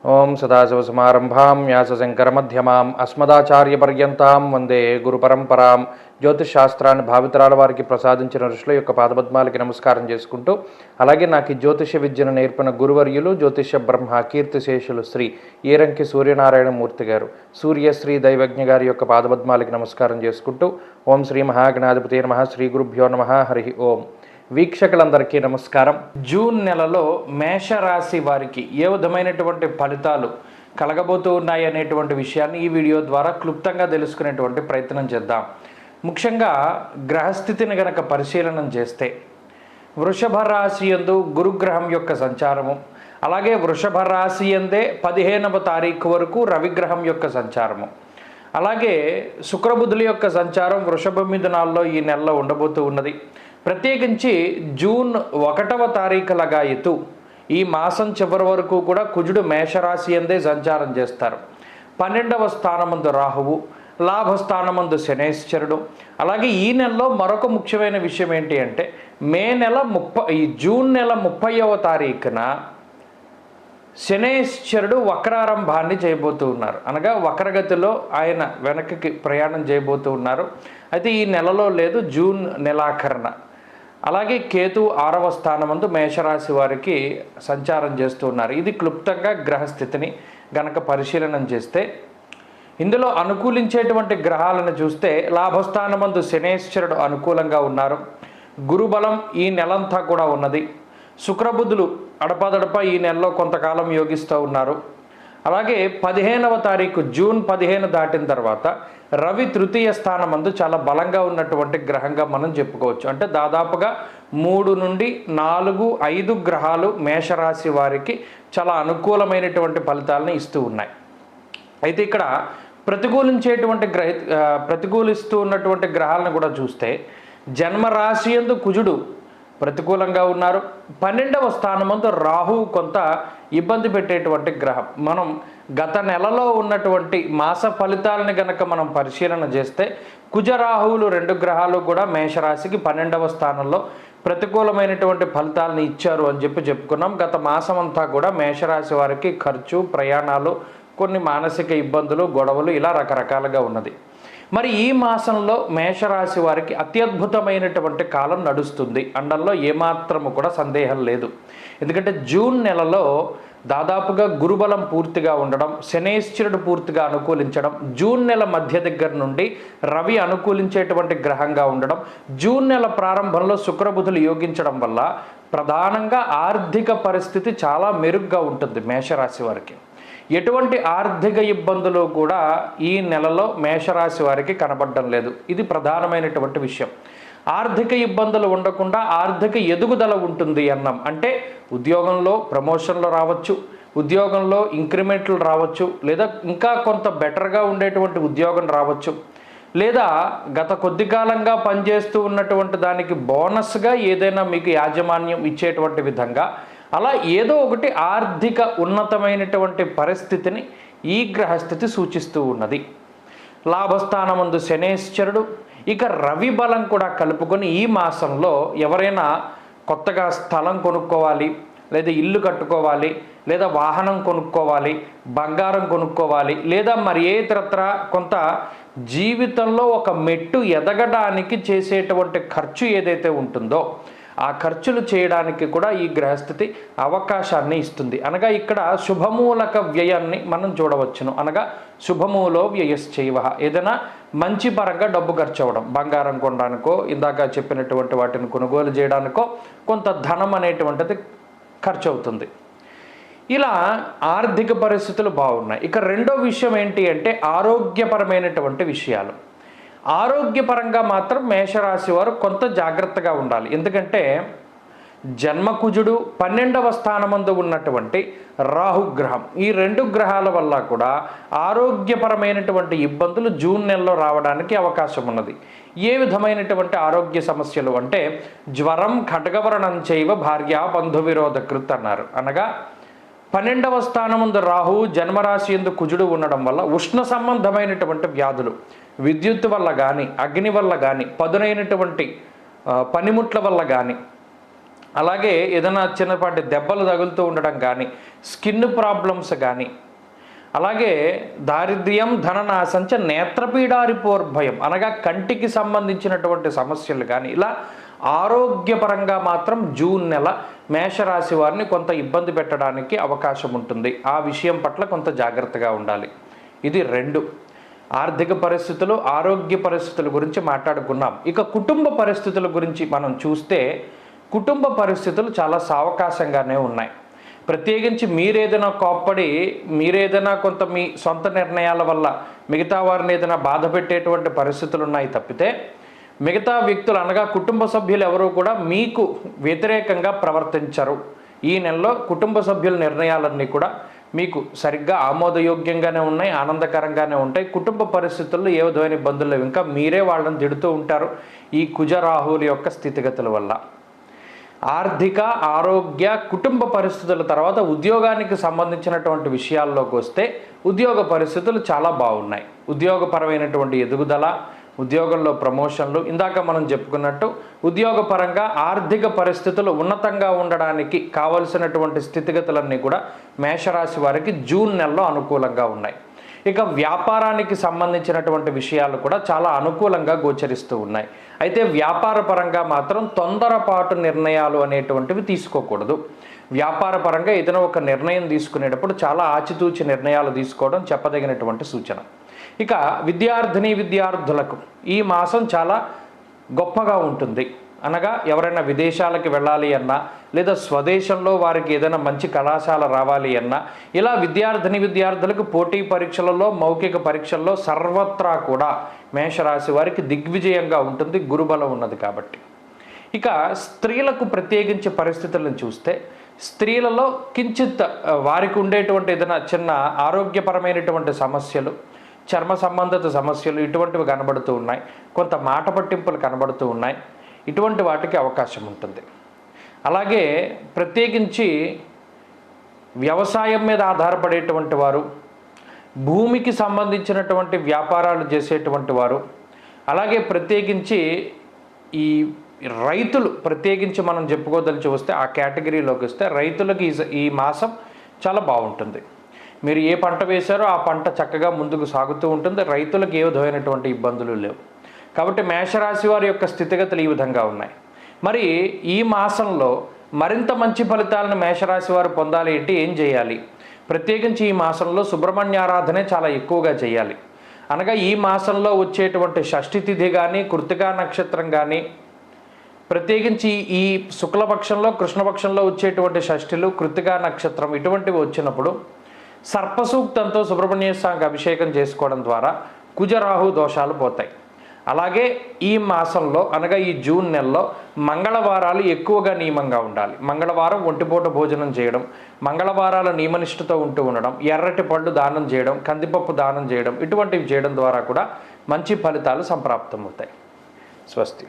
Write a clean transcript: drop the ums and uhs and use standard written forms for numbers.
ఓం సదాశివసమారంభాం వ్యాసశంకరమధ్యమాం అస్మదాచార్యపర్యంతాం వందే గురుపరంపరాం. జ్యోతిషశాస్త్రాన్ని భావితరాల వారికి ప్రసాదించిన ఋషుల యొక్క పాదపద్మాలకి నమస్కారం చేసుకుంటూ, అలాగే నాకు ఈ జ్యోతిష విద్యను నేర్పిన గురువర్యులు జ్యోతిష బ్రహ్మ కీర్తిశేషులు శ్రీ ఈరంకి సూర్యనారాయణమూర్తి గారు, సూర్యశ్రీ దైవజ్ఞ గారి యొక్క పాదపద్మాలకి నమస్కారం చేసుకుంటూ, ఓం శ్రీ మహాగణాధిపతి నమః, శ్రీ గురుభ్యో నమః, హరి ఓం. వీక్షకులందరికీ నమస్కారం. జూన్ నెలలో మేషరాశి వారికి ఏ విధమైనటువంటి ఫలితాలు కలగబోతూ ఉన్నాయి అనేటువంటి విషయాన్ని ఈ వీడియో ద్వారా క్లుప్తంగా తెలుసుకునేటువంటి ప్రయత్నం చేద్దాం. ముఖ్యంగా గ్రహస్థితిని గనక పరిశీలనం చేస్తే వృషభ రాశి యందు గురుగ్రహం యొక్క సంచారము, అలాగే వృషభ రాశి యందే 15వ తారీఖు వరకు రవిగ్రహం యొక్క సంచారము, అలాగే శుక్రబుధుల యొక్క సంచారం వృషభ మిథునాల్లో ఈ నెలలో ఉండబోతూ ఉన్నది. ప్రత్యేకించి జూన్ 1వ తారీఖు లగాయతు ఈ మాసం చివరి వరకు కూడా కుజుడు మేషరాశి అందే సంచారం చేస్తారు. 12వ స్థానమందు రాహువు, లాభస్థానమందు శనేశ్వరుడు. అలాగే ఈ నెలలో మరొక ముఖ్యమైన విషయం ఏంటి అంటే జూన్ నెల 30వ తారీఖున శనేశ్వరుడు వక్రారంభాన్ని చేయబోతూ ఉన్నారు. అనగా వక్రగతిలో ఆయన వెనక్కి ప్రయాణం చేయబోతూ ఉన్నారు. అయితే ఈ నెలలో లేదు, జూన్ నెలాఖరణ. అలాగే కేతు 6వ స్థానమందు మేషరాశి వారికి సంచారం చేస్తూ ఉన్నారు. ఇది క్లుప్తంగా గ్రహస్థితిని గనక పరిశీలనం చేస్తే ఇందులో అనుకూలించేటువంటి గ్రహాలను చూస్తే లాభస్థానమందు శనేశ్వరుడు అనుకూలంగా ఉన్నారు. గురుబలం ఈ నెలంతా కూడా ఉన్నది. శుక్రబుధులు అడపాదడప ఈ నెలలో కొంతకాలం యోగిస్తూ ఉన్నారు. అలాగే 15వ తారీఖు జూన్ 15 దాటిన తర్వాత రవి తృతీయ స్థానమందు చాలా బలంగా ఉన్నటువంటి గ్రహంగా మనం చెప్పుకోవచ్చు. అంటే దాదాపుగా 3 నుండి 4, 5 గ్రహాలు మేషరాశి వారికి చాలా అనుకూలమైనటువంటి ఫలితాలను ఇస్తూ ఉన్నాయి. అయితే ఇక్కడ ప్రతికూలిస్తూ ఉన్నటువంటి గ్రహాలను కూడా చూస్తే జన్మరాశి యందు కుజుడు ప్రతికూలంగా ఉన్నారు. 12వ స్థానమందు రాహువు కొంత ఇబ్బంది పెట్టేటువంటి గ్రహం. మనం గత నెలలో ఉన్నటువంటి మాస ఫలితాలను గనక మనం పరిశీలన చేస్తే కుజరాహువులు 2 గ్రహాలు కూడా మేషరాశికి 12వ స్థానంలో ప్రతికూలమైనటువంటి ఫలితాలను ఇచ్చారు అని చెప్పుకున్నాం. గత మాసం అంతా కూడా మేషరాశి వారికి ఖర్చు, ప్రయాణాలు, కొన్ని మానసిక ఇబ్బందులు, గొడవలు ఇలా రకరకాలుగా ఉన్నది. మరి ఈ మాసంలో మేషరాశి వారికి అత్యద్భుతమైనటువంటి కాలం నడుస్తుంది అనడంలో ఏమాత్రము కూడా సందేహం లేదు. ఎందుకంటే జూన్ నెలలో దాదాపుగా గురుబలం పూర్తిగా ఉండడం, శనేశ్వరుడు పూర్తిగా అనుకూలించడం, జూన్ నెల మధ్య దగ్గర నుండి రవి అనుకూలించేటువంటి గ్రహంగా ఉండడం, జూన్ నెల ప్రారంభంలో శుక్రబుధులు యోగించడం వల్ల ప్రధానంగా ఆర్థిక పరిస్థితి చాలా మెరుగ్గా ఉంటుంది మేషరాశి వారికి. ఎటువంటి ఆర్థిక ఇబ్బందులు కూడా ఈ నెలలో మేషరాశి వారికి కనబడడం లేదు. ఇది ప్రధానమైనటువంటి విషయం. ఆర్థిక ఇబ్బందులు ఉండకుండా ఆర్థిక ఎదుగుదల ఉంటుంది అన్నాం. అంటే ఉద్యోగంలో ప్రమోషన్లు రావచ్చు, ఉద్యోగంలో ఇంక్రిమెంట్లు రావచ్చు, లేదా ఇంకా కొంత బెటర్గా ఉండేటువంటి ఉద్యోగం రావచ్చు, లేదా గత కొద్ది కాలంగా పనిచేస్తూ ఉన్నటువంటి దానికి బోనస్గా ఏదైనా మీకు యాజమాన్యం ఇచ్చేటువంటి విధంగా అలా ఏదో ఒకటి ఆర్థిక ఉన్నతమైనటువంటి పరిస్థితిని ఈ గ్రహస్థితి సూచిస్తూ ఉన్నది. లాభస్థానమందు శనేశ్వరుడు, ఇక రవి బలం కూడా కలుపుకొని ఈ మాసంలో ఎవరైనా కొత్తగా స్థలం కొనుక్కోవాలి, లేదా ఇల్లు కట్టుకోవాలి, లేదా వాహనం కొనుక్కోవాలి, బంగారం కొనుక్కోవాలి, లేదా మరి ఏ ఇతరత్ర కొంత జీవితంలో ఒక మెట్టు ఎదగడానికి చేసేటువంటి ఖర్చు ఏదైతే ఉంటుందో ఆ ఖర్చులు చేయడానికి కూడా ఈ గ్రహస్థితి అవకాశాన్ని ఇస్తుంది. అనగా ఇక్కడ శుభమూలక వ్యయాన్ని మనం చూడవచ్చును. అనగా శుభమూలో వ్యయశ్చైవ, ఏదైనా మంచి పరంగా డబ్బు ఖర్చు అవ్వడం, బంగారం కొనడానికో, ఇందాక చెప్పినటువంటి వాటిని కొనుగోలు చేయడానికో కొంత ధనం అనేటువంటిది ఖర్చు అవుతుంది. ఇలా ఆర్థిక పరిస్థితులు బాగున్నాయి. ఇక రెండో విషయం ఏంటి అంటే ఆరోగ్యపరమైనటువంటి విషయాలు. ఆరోగ్యపరంగా మాత్రం మేషరాశి వారు కొంత జాగ్రత్తగా ఉండాలి. ఎందుకంటే జన్మకుజుడు 12వ స్థానమందు ఉన్నటువంటి రాహుగ్రహం, ఈ 2 గ్రహాల వల్ల కూడా ఆరోగ్యపరమైనటువంటి ఇబ్బందులు జూన్ నెలలో రావడానికి అవకాశం ఉన్నది. ఏ విధమైనటువంటి ఆరోగ్య సమస్యలు అంటే జ్వరం, ఖడ్గవరణం చేయవ భార్య బంధు విరోధకృత్ అన్నారు. అనగా 12వ స్థానమందు రాహువు, జన్మరాశి యందు కుజుడు ఉండడం వల్ల ఉష్ణ సంబంధమైనటువంటి వ్యాధులు, విద్యుత్ వల్ల కానీ, అగ్ని వల్ల కానీ, పదునైనటువంటి పనిముట్ల వల్ల కానీ, అలాగే ఏదైనా చిన్నపాటి దెబ్బలు తగులుతూ ఉండడం కానీ, స్కిన్ ప్రాబ్లమ్స్ కానీ, అలాగే దారిద్ర్యం ధననాశంచ నేత్రపీడారిపోర్భయం అనగా కంటికి సంబంధించినటువంటి సమస్యలు కానీ, ఇలా ఆరోగ్యపరంగా మాత్రం జూన్ నెల మేషరాశి వారిని కొంత ఇబ్బంది పెట్టడానికి అవకాశం ఉంటుంది. ఆ విషయం పట్ల కొంత జాగ్రత్తగా ఉండాలి. ఇది 2. ఆర్థిక పరిస్థితులు, ఆరోగ్య పరిస్థితుల గురించి మాట్లాడుకున్నాం. ఇక కుటుంబ పరిస్థితుల గురించి మనం చూస్తే కుటుంబ పరిస్థితులు చాలా సావకాశంగానే ఉన్నాయి. ప్రత్యేకించి మీరేదైనా కోప్పడి, మీరేదైనా కొంత మీ సొంత నిర్ణయాల వల్ల మిగతా వారిని ఏదైనా బాధ పెట్టేటువంటి పరిస్థితులు ఉన్నాయి తప్పితే, మిగతా వ్యక్తులు అనగా కుటుంబ సభ్యులు ఎవరూ కూడా మీకు వ్యతిరేకంగా ప్రవర్తించరు. ఈ నెలలో కుటుంబ సభ్యుల నిర్ణయాలన్నీ కూడా మీకు సరిగ్గా ఆమోదయోగ్యంగానే ఉన్నాయి, ఆనందకరంగానే ఉంటాయి. కుటుంబ పరిస్థితుల్లో ఏ విధమైన ఇబ్బందులు లేవు. ఇంకా మీరే వాళ్ళని తిడుతూ ఉంటారు ఈ కుజరాహువుల యొక్క స్థితిగతుల వల్ల. ఆర్థిక, ఆరోగ్య, కుటుంబ పరిస్థితుల తర్వాత ఉద్యోగానికి సంబంధించినటువంటి విషయాల్లోకి వస్తే ఉద్యోగ పరిస్థితులు చాలా బాగున్నాయి. ఉద్యోగపరమైనటువంటి ఎదుగుదల, ఉద్యోగంలో ప్రమోషన్లు, ఇందాక మనం చెప్పుకున్నట్టు ఉద్యోగపరంగా ఆర్థిక పరిస్థితులు ఉన్నతంగా ఉండడానికి కావలసినటువంటి స్థితిగతులన్నీ కూడా మేషరాశి వారికి జూన్ నెలలో అనుకూలంగా ఉన్నాయి. ఇక వ్యాపారానికి సంబంధించినటువంటి విషయాలు కూడా చాలా అనుకూలంగా గోచరిస్తూ ఉన్నాయి. అయితే వ్యాపార పరంగా మాత్రం తొందరపాటు నిర్ణయాలు అనేటువంటివి తీసుకోకూడదు. వ్యాపార పరంగా ఏదైనా ఒక నిర్ణయం తీసుకునేటప్పుడు చాలా ఆచితూచి నిర్ణయాలు తీసుకోవడం చెప్పదగినటువంటి సూచన. ఇక విద్యార్థులకు ఈ మాసం చాలా గొప్పగా ఉంటుంది. అనగా ఎవరైనా విదేశాలకు వెళ్ళాలి అన్నా, లేదా స్వదేశంలో వారికి ఏదైనా మంచి కళాశాల రావాలి అన్నా, ఇలా విద్యార్థులకు పోటీ పరీక్షలలో, మౌఖిక పరీక్షల్లో సర్వత్రా కూడా మేషరాశి వారికి దిగ్విజయంగా ఉంటుంది, గురుబలం ఉన్నది కాబట్టి. ఇక స్త్రీలకు ప్రత్యేకించి పరిస్థితులను చూస్తే స్త్రీలలో కించిత్ వారికి ఉండేటువంటి ఏదైనా చిన్న ఆరోగ్యపరమైనటువంటి సమస్యలు, చర్మ సంబంధిత సమస్యలు ఇటువంటివి కనబడుతూ ఉన్నాయి. కొంత మాట పట్టింపులు కనబడుతూ ఉన్నాయి. ఇటువంటి వాటికి అవకాశం ఉంటుంది. అలాగే ప్రత్యేకించి వ్యవసాయం మీద ఆధారపడేటువంటి వారు, భూమికి సంబంధించినటువంటి వ్యాపారాలు చేసేటువంటి వారు, అలాగే ప్రత్యేకించి ఈ రైతులు, ప్రత్యేకించి మనం చెప్పుకోదలిచి వస్తే ఆ కేటగిరీలోకి వస్తే రైతులకి ఈ మాసం చాలా బాగుంటుంది. మీరు ఏ పంట వేశారో ఆ పంట చక్కగా ముందుకు సాగుతూ ఉంటుంది. రైతులకు ఏ విధమైనటువంటి ఇబ్బందులు లేవు. కాబట్టి మేషరాశి వారి యొక్క స్థితిగతులు ఈ విధంగా ఉన్నాయి. మరి ఈ మాసంలో మరింత మంచి ఫలితాలను మేషరాశి వారు పొందాలి అంటే ఏం చేయాలి? ప్రత్యేకించి ఈ మాసంలో సుబ్రహ్మణ్య ఆరాధనే చాలా ఎక్కువగా చేయాలి. అనగా ఈ మాసంలో వచ్చేటువంటి షష్ఠి తిథి కానీ, కృత్తికా నక్షత్రం కానీ, ప్రత్యేకించి ఈ శుక్లపక్షంలో, కృష్ణపక్షంలో వచ్చేటువంటి షష్ఠిలు, కృత్తికా నక్షత్రం ఇటువంటివి వచ్చినప్పుడు సర్పసూక్తంతో సుబ్రహ్మణ్య స్వామికి అభిషేకం చేసుకోవడం ద్వారా కుజరాహు దోషాలు పోతాయి. అలాగే ఈ మాసంలో అనగా ఈ జూన్ నెలలో మంగళవారాలు ఎక్కువగా నియమంగా ఉండాలి. మంగళవారం ఒంటిపూట భోజనం చేయడం, మంగళవారాల నియమనిష్టతో ఉంటూ ఉండడం, ఎర్రటి పళ్ళు దానం చేయడం, కందిపప్పు దానం చేయడం, ఇటువంటివి చేయడం ద్వారా కూడా మంచి ఫలితాలు సంప్రాప్తమవుతాయి. స్వస్తి.